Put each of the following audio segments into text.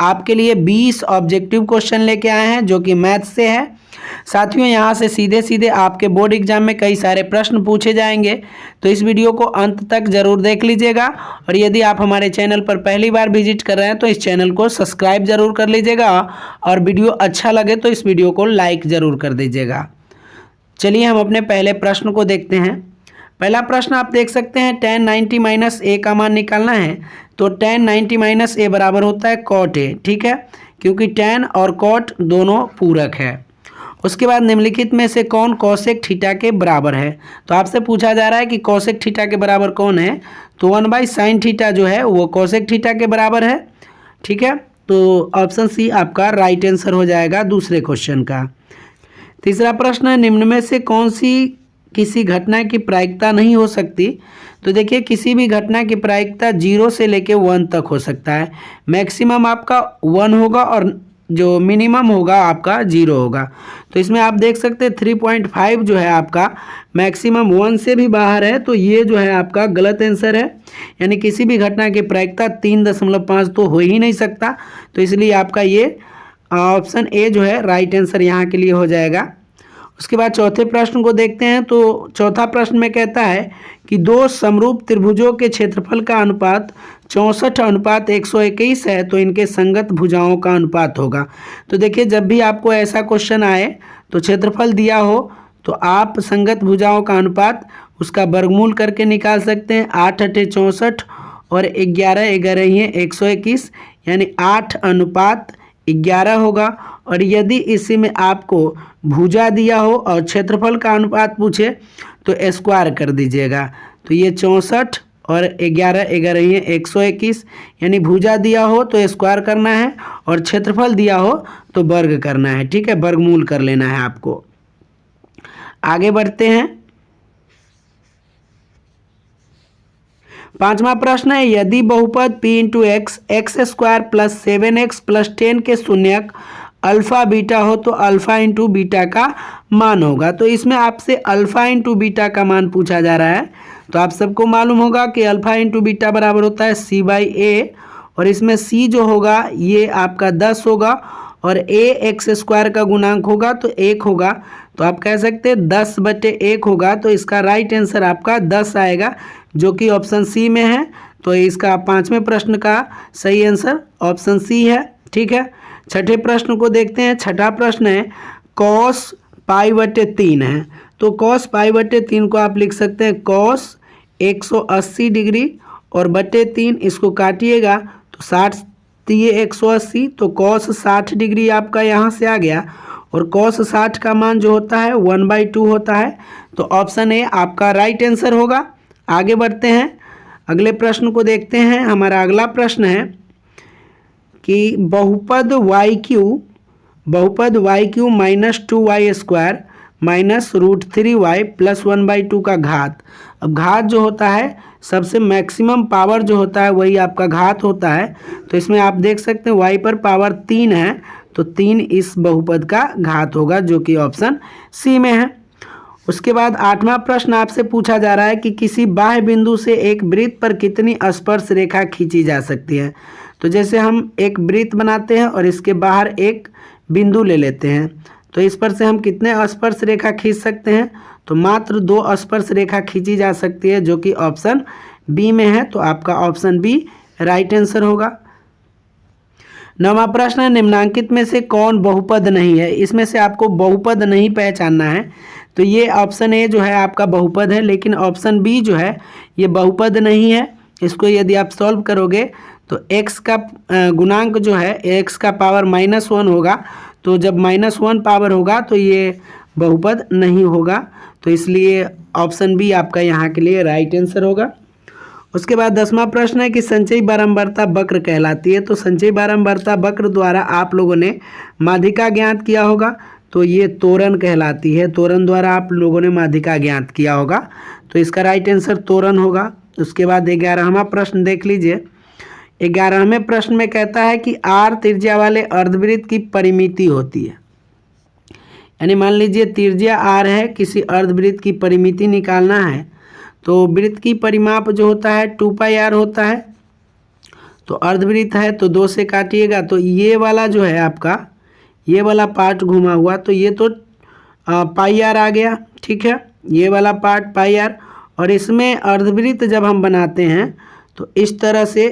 आपके लिए 20 objective question लेके आए हैं जो कि मैथ से है। साथियों यहाँ से सीधे सीधे आपके बोर्ड एग्जाम में कई सारे प्रश्न पूछे जाएंगे, तो इस वीडियो को अंत तक जरूर देख लीजिएगा। और यदि आप हमारे चैनल पर पहली बार विजिट कर रहे हैं तो इस चैनल को सब्सक्राइब जरूर कर लीजिएगा, और वीडियो अच्छा लगे तो इस वीडियो को लाइक जरूर कर दीजिएगा। चलिए हम अपने पहले प्रश्न को देखते हैं। पहला प्रश्न आप देख सकते हैं, tan 90 माइनस ए का मान निकालना है। तो tan 90 माइनस ए बराबर होता है cot ए, ठीक है, क्योंकि tan और cot दोनों पूरक है। उसके बाद निम्नलिखित में से कौन cosec थीटा के बराबर है। तो आपसे पूछा जा रहा है कि cosec थीटा के बराबर कौन है। तो 1/sin थीटा जो है वो cosec थीटा के बराबर है, ठीक है। तो ऑप्शन सी आपका राइट आंसर हो जाएगा दूसरे क्वेश्चन का। तीसरा प्रश्न है, निम्न में से कौन सी किसी घटना की प्रायिकता नहीं हो सकती। तो देखिए किसी भी घटना की प्रायिकता 0 से लेके 1 तक हो सकता है। मैक्सिमम आपका 1 होगा और जो मिनिमम होगा आपका 0 होगा। तो इसमें आप देख सकते हैं 3.5 जो है आपका मैक्सिमम 1 से भी बाहर है, तो ये जो है आपका गलत आंसर है। यानी किसी भी घटना की प्रायिकता 3.5 तो हो ही नहीं सकता। तो इसलिए आपका ये ऑप्शन ए जो है राइट आंसर यहाँ के लिए हो जाएगा। उसके बाद चौथे प्रश्न को देखते हैं। तो चौथा प्रश्न में कहता है कि दो समरूप त्रिभुजों के क्षेत्रफल का अनुपात 64:121 है, तो इनके संगत भुजाओं का अनुपात होगा। तो देखिए जब भी आपको ऐसा क्वेश्चन आए तो क्षेत्रफल दिया हो तो आप संगत भुजाओं का अनुपात उसका वर्गमूल करके निकाल सकते हैं। 8 × 64 और 11 11 121, यानी 8:11 होगा। और यदि इसी में आपको भुजा दिया हो और क्षेत्रफल का अनुपात पूछे तो स्क्वायर कर दीजिएगा। तो ये 64 और 11 11 121, यानी भुजा दिया हो तो स्क्वायर करना है और क्षेत्रफल दिया हो तो वर्ग करना है, ठीक है, वर्गमूल कर लेना है आपको। आगे बढ़ते हैं। पांचवा प्रश्न है, यदि बहुपद p × x x² + 7x + 10 के शून्यक अल्फा बीटा हो तो अल्फा × बीटा का मान होगा। तो इसमें आपसे अल्फा × बीटा का मान पूछा जा रहा है। तो आप सबको मालूम होगा कि अल्फा × बीटा बराबर होता है c/a, और इसमें c जो होगा ये आपका 10 होगा और a x² का गुणांक होगा तो 1 होगा। तो आप कह सकते हैं 10/1 होगा। तो इसका राइट आंसर आपका 10 आएगा, जो कि ऑप्शन सी में है। तो इसका पांचवें प्रश्न का सही आंसर ऑप्शन सी है, ठीक है। छठे प्रश्न को देखते हैं। छठा प्रश्न है, cos π/3 है। तो cos π/3 को आप लिख सकते हैं cos 180 डिग्री और /3 इसको काटिएगा तो 60 दिए 180, तो cos 60 डिग्री आपका यहाँ से आ गया। और cos 60 का मान जो होता है 1/2 होता है। तो ऑप्शन ए आपका राइट आंसर होगा। आगे बढ़ते हैं, अगले प्रश्न को देखते हैं। हमारा अगला प्रश्न है कि बहुपद YQ -2y² -√3y + 1/2 का घात। अब घात जो होता है सबसे मैक्सिमम पावर जो होता है वही आपका घात होता है। तो इसमें आप देख सकते हैं y पर पावर 3 है, तो 3 इस बहुपद का घात होगा, जो कि ऑप्शन सी में है। उसके बाद आठवां प्रश्न आपसे पूछा जा रहा है कि किसी बाह्य बिंदु से एक वृत्त पर कितनी स्पर्श रेखा खींची जा सकती है। तो जैसे हम एक वृत्त बनाते हैं और इसके बाहर एक बिंदु ले लेते हैं, तो इस पर से हम कितने स्पर्श रेखा खींच सकते हैं। तो मात्र 2 स्पर्श रेखा खींची जा सकती है, जो कि ऑप्शन बी में है। तो आपका ऑप्शन बी राइट आंसर होगा। नौवां प्रश्न है, निम्नांकित में से कौन बहुपद नहीं है। इसमें से आपको बहुपद नहीं पहचानना है। तो ये ऑप्शन ए जो है आपका बहुपद है, लेकिन ऑप्शन बी जो है ये बहुपद नहीं है। इसको यदि आप सॉल्व करोगे तो x का गुणांक जो है x का पावर -1 होगा। तो जब -1 पावर होगा तो ये बहुपद नहीं होगा। तो इसलिए ऑप्शन बी आपका यहाँ के लिए राइट आंसर होगा। उसके बाद 10वां प्रश्न है कि संचयी बारंबारता वक्र कहलाती है। तो संचयी बारंबारता वक्र द्वारा आप लोगों ने माध्यिका ज्ञात किया होगा, तो ये त्वरण कहलाती है। त्वरण द्वारा आप लोगों ने माध्यिका ज्ञात किया होगा, तो इसका राइट आंसर त्वरण होगा। उसके बाद 11वां प्रश्न देख लीजिए। 11वें प्रश्न में कहता है कि r त्रिज्या वाले अर्धवृत्त की परिमिति होती है। यानी मान लीजिए त्रिज्या r है, किसी अर्धवृत्त की परिमिति निकालना है। तो वृत्त की परिमाप जो होता है 2πr होता है। तो अर्धवृत्त है तो 2 से काटिएगा तो ये वाला जो है आपका, ये वाला पार्ट घुमा हुआ तो ये तो पाई आर आ गया, ठीक है, ये वाला पार्ट पाई आर। और इसमें अर्धवृत्त जब हम बनाते हैं तो इस तरह से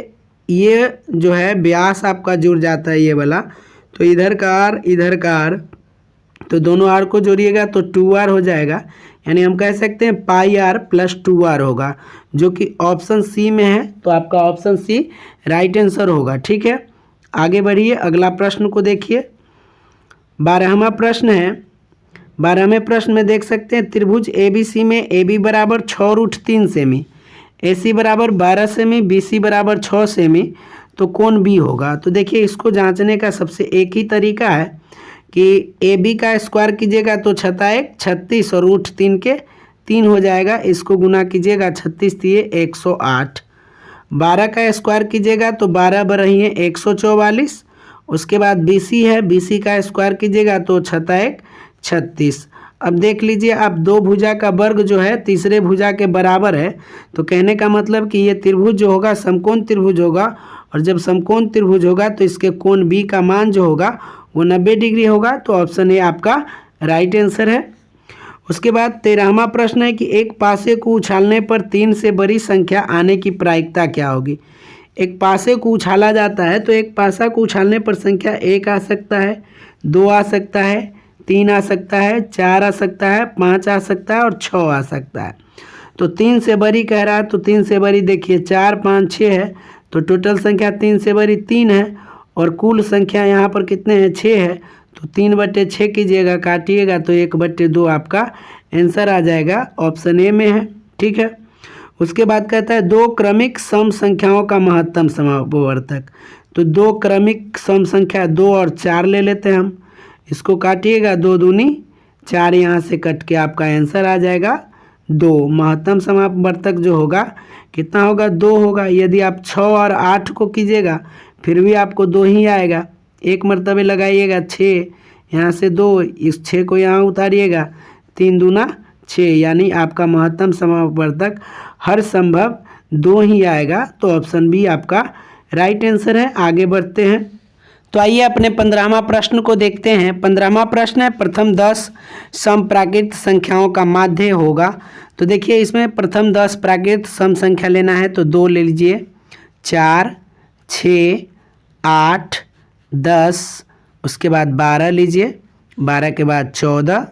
ये जो है व्यास आपका जुड़ जाता है ये वाला, तो इधर का आर इधर का आर, तो दोनों आर को जोड़िएगा तो 2r हो जाएगा, यानी हम कह सकते हैं पाई आर प्लस 2r होगा, जो कि ऑप्शन सी में है। तो आपका ऑप्शन सी राइट आंसर होगा, ठीक है। आगे बढ़िए, अगला प्रश्न को देखिए। 12वां प्रश्न है। 12वें प्रश्न में देख सकते हैं त्रिभुज ABC में AB बराबर 6√3 सेमी, AC बराबर 12 सेमी, BC बराबर 6 सेमी, तो कोण B होगा। तो देखिए इसको जांचने का सबसे एक ही तरीका है कि AB का स्क्वायर कीजिएगा तो 6 36 और √3 के 3 हो जाएगा, इसको गुना कीजिएगा 36 × 108। 12 का स्क्वायर कीजिएगा तो 12 बरही है 144। उसके बाद BC है, BC का स्क्वायर कीजिएगा तो 6 36। अब देख लीजिए आप, दो भुजा का वर्ग जो है तीसरे भुजा के बराबर है, तो कहने का मतलब कि ये त्रिभुज जो होगा समकोण त्रिभुज होगा, और जब समकोण त्रिभुज होगा तो इसके कोण B का मान जो होगा वो 90 डिग्री होगा। तो ऑप्शन ए आपका राइट आंसर है। उसके बाद 13वां प्रश्न है कि एक पासे को उछालने पर 3 से बड़ी संख्या आने की प्रायिकता क्या होगी। एक पासे को उछाला जाता है तो एक पासा को उछालने पर संख्या 1 आ सकता है, 2 आ सकता है, 3 आ सकता है, 4 आ सकता है, 5 आ सकता है और 6 आ सकता है। तो 3 से बड़ी कह रहा है तो 3 से बड़ी देखिए 4 5 6 है, तो टोटल संख्या 3 से बड़ी 3 है, और कुल संख्या यहाँ पर कितने हैं 6 है, तो 3/6 कीजिएगा, काटिएगा तो 1/2 आपका आंसर आ जाएगा, ऑप्शन ए में है, ठीक है। उसके बाद कहता है दो क्रमिक सम संख्याओं का महत्तम समापवर्तक। तो दो क्रमिक सम संख्या 2 और 4 ले लेते हैं हम, इसको काटिएगा 2 दूनी 4, यहाँ से कट के आपका आंसर आ जाएगा 2। महत्तम समापवर्तक जो होगा कितना होगा 2 होगा। यदि आप 6 और 8 को कीजिएगा फिर भी आपको 2 ही आएगा, एक मरतबे लगाइएगा 6, यहाँ से 2, इस 6 को यहाँ उतारिएगा, 3 दूना 6, यानी आपका महत्तम समापवर्तक हर संभव 2 ही आएगा। तो ऑप्शन बी आपका राइट आंसर है। आगे बढ़ते हैं, तो आइए अपने 15वां प्रश्न को देखते हैं। 15वां प्रश्न है प्रथम 10 सम प्राकृत संख्याओं का माध्य होगा। तो देखिए इसमें प्रथम 10 प्राकृत सम संख्या लेना है तो 2 ले लीजिए, 4 6 8 10, उसके बाद 12 लीजिए, 12 के बाद 14,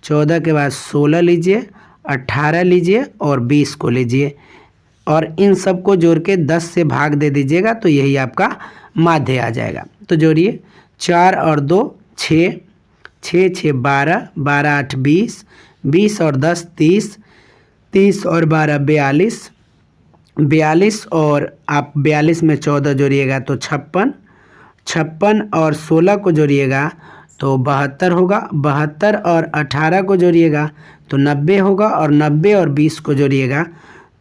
14 के बाद 16 लीजिए, 18 लीजिए और 20 को लीजिए, और इन सब को जोड़ के 10 से भाग दे दीजिएगा तो यही आपका माध्य आ जाएगा। तो जोड़िए 4 और 2 6, 6 6 12, 12 8 20, 20 और 10 30, 30 और 12 42, 42 और आप 42 में 14 जोड़िएगा तो 56, 56 और 16 को जोड़िएगा तो 72 होगा, 72 और 18 को जोड़िएगा तो 90 होगा, और 90 और 20 को जोड़िएगा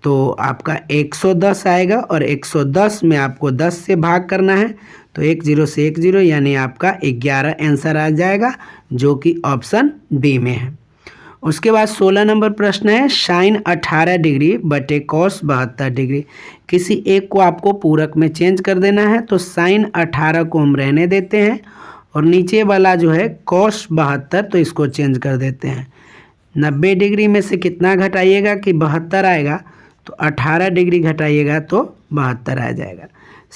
तो आपका 110 आएगा, और 110 में आपको 10 से भाग करना है तो 1 0 से 1 0, यानी आपका 11 आंसर आ जाएगा, जो कि ऑप्शन डी में है। उसके बाद 16 नंबर प्रश्न है साइन 18 डिग्री बटे कॉस 72 डिग्री। किसी एक को आपको पूरक में चेंज कर देना है, तो साइन 18 को हम रहने देते हैं, और नीचे वाला जो है कॉस 72 तो इसको चेंज कर देते हैं। 90 डिग्री में से कितना घटाइएगा कि 72 आएगा, तो 18 डिग्री घटाइएगा तो 72 आ जाएगा।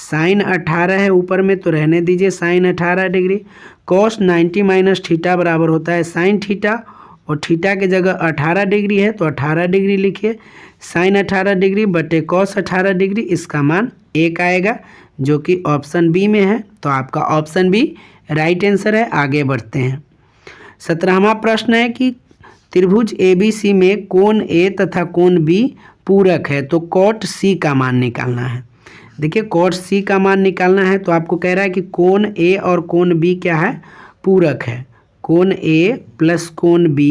साइन 18 है ऊपर में तो रहने दीजिए sine 18 degree. Cos 90 minus theta बराबर होता है साइन थीटा, और थीटा के जगह 18 डिग्री है तो 18 डिग्री लिखिए। साइन 18 डिग्री बटे कॉस 18 डिग्री, इसका मान 1 आएगा, जो कि ऑप्शन बी में है। तो आपका ऑप्शन बी राइट आंसर है। आगे बढ़ते हैं। 17वां प्रश्न है कि त्रिभुज ABC में कोण A तथा कोण B पूरक है, तो कॉट C का मान निकालना है। देखिए कॉट C का मान निकालना है तो आपको कह रहा है कि कोण A और कोण B क्या है, पूरक है। कोण A प्लस कोण B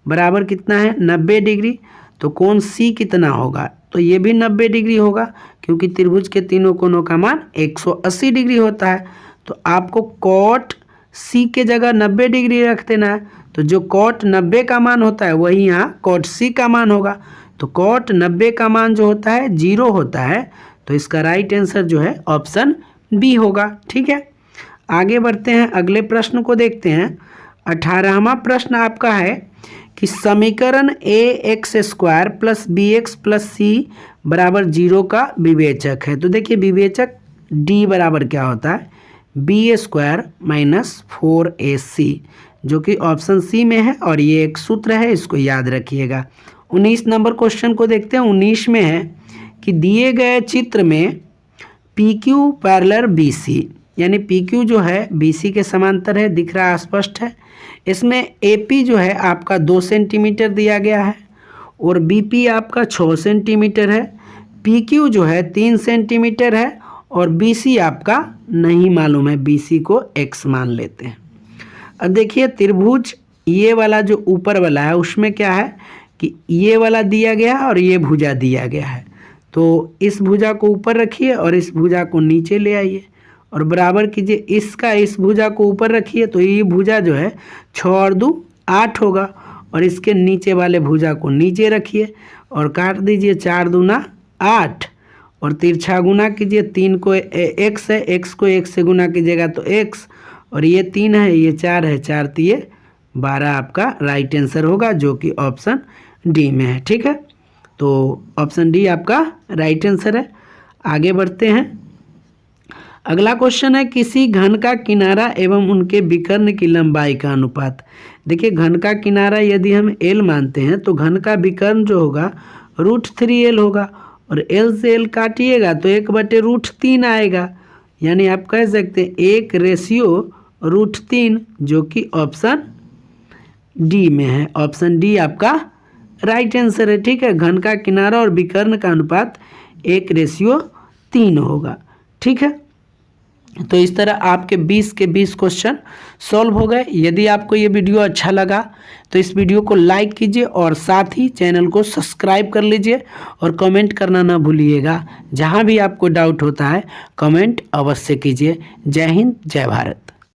बराबर कितना है 90 डिग्री, तो कोण C कितना होगा, तो ये भी 90 डिग्री होगा, क्योंकि त्रिभुज के तीनों कोणों का मान 180 डिग्री होता है। तो आपको कॉट C के जगह 90 डिग्री रख देना है, तो जो कॉट 90 का मान होता है वही यहाँ कॉट C का मान होगा। तो कॉट 90 का मान जो होता है 0 होता है, तो इसका राइट आंसर जो है ऑप्शन बी होगा। ठीक है, आगे बढ़ते हैं, अगले प्रश्न को देखते हैं। 18वां प्रश्न आपका है कि समीकरण a x square plus b x plus c बराबर 0 का विवेचक है। तो देखिए विवेचक डी बराबर क्या होता है, बी स्क्वायर माइनस 4ac, जो कि ऑप्शन सी में है और ये एक सूत्र है, इसको याद रखिएगा। 19 नंबर क्वेश्चन को देखते हैं। 19 में है कि दिए गए चित्र में P Q parallel B C, यानी पी क्यू जो है बी सी के समांतर है, दिख रहा है, स्पष्ट है। इसमें ए पी जो है आपका 2 सेंटीमीटर दिया गया है और बी पी आपका 6 सेंटीमीटर है। पी क्यू जो है 3 सेंटीमीटर है और बी सी आपका नहीं मालूम है, बी सी को एक्स मान लेते हैं। अब देखिए त्रिभुज ये वाला जो ऊपर वाला है उसमें क्या है कि ये वाला दिया गया है और ये भुजा दिया गया है, तो इस भुजा को ऊपर रखिए और इस भुजा को नीचे ले आइए और बराबर कीजिए। इसका इस भुजा को ऊपर रखिए तो ये भुजा जो है 6 और 2 8 होगा और इसके नीचे वाले भुजा को नीचे रखिए और काट दीजिए। 4 दूना 8 और तिरछा गुना कीजिए। 3 को x है, x को 1 से गुना कीजिएगा तो x, और ये 3 है, ये 4 है, 4 3 12 आपका राइट आंसर होगा, जो कि ऑप्शन डी में है। ठीक है, तो ऑप्शन डी आपका राइट आंसर है। आगे बढ़ते हैं, अगला क्वेश्चन है किसी घन का किनारा एवं उनके विकर्ण की लंबाई का अनुपात। देखिए घन का किनारा यदि हम l मानते हैं तो घन का विकर्ण जो होगा √3l होगा और l से l काटिएगा तो 1/√3 आएगा, यानी आप कह सकते हैं 1:√3, जो कि ऑप्शन डी में है। ऑप्शन डी आपका राइट आंसर है। ठीक है, घन का किनारा और विकर्ण का अनुपात 1:3 होगा। ठीक है, तो इस तरह आपके 20 के 20 क्वेश्चन सॉल्व हो गए। यदि आपको ये वीडियो अच्छा लगा तो इस वीडियो को लाइक कीजिए और साथ ही चैनल को सब्सक्राइब कर लीजिए और कमेंट करना ना भूलिएगा। जहाँ भी आपको डाउट होता है कमेंट अवश्य कीजिए। जय हिंद, जय भारत।